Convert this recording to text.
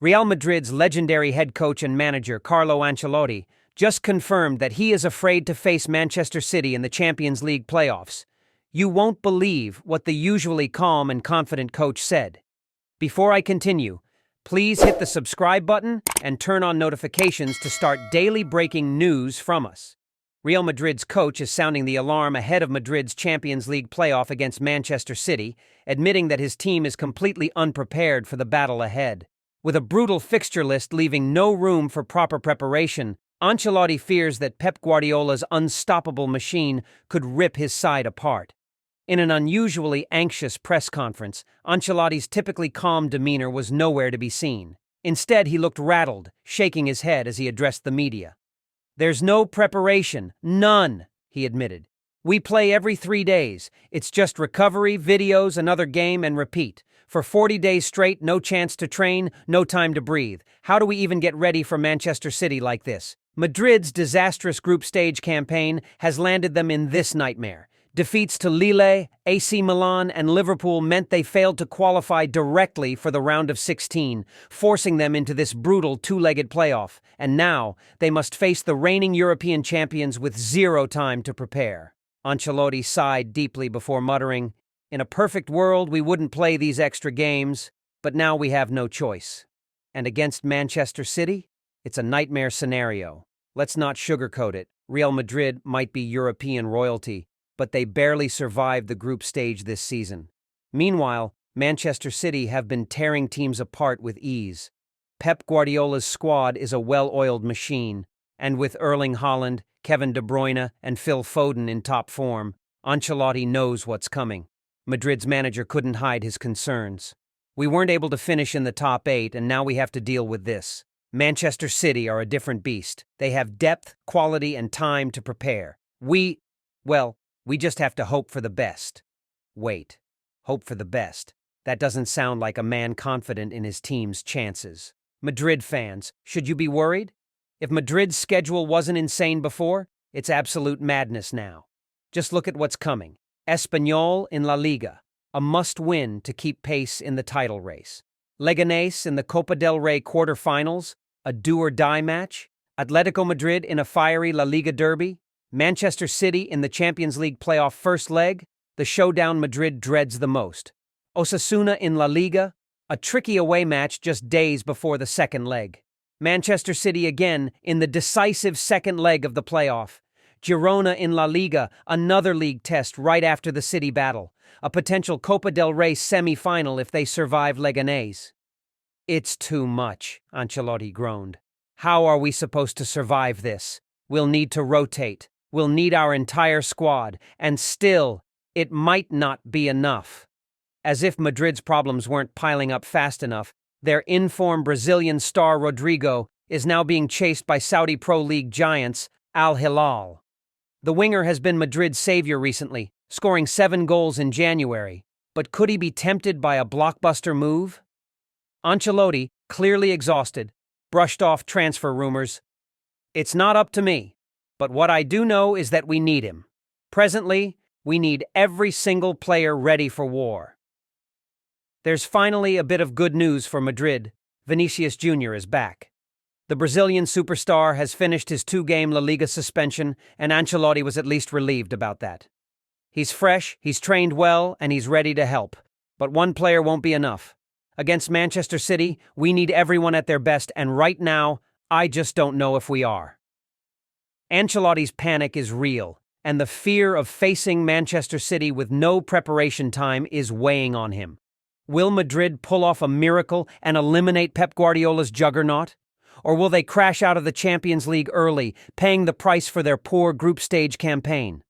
Real Madrid's legendary head coach and manager Carlo Ancelotti just confirmed that he is afraid to face Manchester City in the Champions League playoffs. You won't believe what the usually calm and confident coach said. Before I continue, please hit the subscribe button and turn on notifications to start daily breaking news from us. Real Madrid's coach is sounding the alarm ahead of Madrid's Champions League playoff against Manchester City, admitting that his team is completely unprepared for the battle ahead. With a brutal fixture list leaving no room for proper preparation, Ancelotti fears that Pep Guardiola's unstoppable machine could rip his side apart. In an unusually anxious press conference, Ancelotti's typically calm demeanor was nowhere to be seen. Instead, he looked rattled, shaking his head as he addressed the media. "There's no preparation, none," he admitted. "We play every 3 days. It's just recovery, videos, another game, and repeat. For 40 days straight, no chance to train, no time to breathe. How do we even get ready for Manchester City like this?" Madrid's disastrous group stage campaign has landed them in this nightmare. Defeats to Lille, AC Milan, and Liverpool meant they failed to qualify directly for the round of 16, forcing them into this brutal two-legged playoff. And now, they must face the reigning European champions with zero time to prepare. Ancelotti sighed deeply before muttering, "In a perfect world, we wouldn't play these extra games, but now we have no choice. And against Manchester City, it's a nightmare scenario. Let's not sugarcoat it. Real Madrid might be European royalty, but they barely survived the group stage this season. Meanwhile, Manchester City have been tearing teams apart with ease. Pep Guardiola's squad is a well-oiled machine, and with Erling Haaland, Kevin De Bruyne, and Phil Foden in top form, Ancelotti knows what's coming. Madrid's manager couldn't hide his concerns. "We weren't able to finish in the top 8, and now we have to deal with this. Manchester City are a different beast. They have depth, quality, and time to prepare. We just have to hope for the best." Wait, hope for the best? That doesn't sound like a man confident in his team's chances. Madrid fans, should you be worried? If Madrid's schedule wasn't insane before, it's absolute madness now. Just look at what's coming. Espanyol in Laliga, a must-win to keep pace in the title race. Leganés in the Copa del Rey quarterfinals, a do-or-die match. Atletico Madrid in a fiery La Liga derby. Manchester City in the Champions League playoff first leg, the showdown Madrid dreads the most. Osasuna in La Liga, a tricky away match just days before the second leg. Manchester City again in the decisive second leg of the playoff. Girona in La Liga, another league test right after the City battle. A potential Copa del Rey semi-final if they survive Leganés. "It's too much," Ancelotti groaned. "How are we supposed to survive this? We'll need to rotate. We'll need our entire squad, and still, it might not be enough." As if Madrid's problems weren't piling up fast enough, their in-form Brazilian star Rodrigo is now being chased by Saudi Pro League giants Al Hilal. The winger has been Madrid's savior recently, scoring 7 goals in January, but could he be tempted by a blockbuster move? Ancelotti, clearly exhausted, brushed off transfer rumors. "It's not up to me. But what I do know is that we need him. Presently, we need every single player ready for war." There's finally a bit of good news for Madrid. Vinicius Jr. is back. The Brazilian superstar has finished his 2-game La Liga suspension, and Ancelotti was at least relieved about that. He's fresh, he's trained well, and he's ready to help. But one player won't be enough. Against Manchester City, we need everyone at their best, and right now, I just don't know if we are. Ancelotti's panic is real, and the fear of facing Manchester City with no preparation time is weighing on him. Will Madrid pull off a miracle and eliminate Pep Guardiola's juggernaut? Or will they crash out of the Champions League early, paying the price for their poor group stage campaign?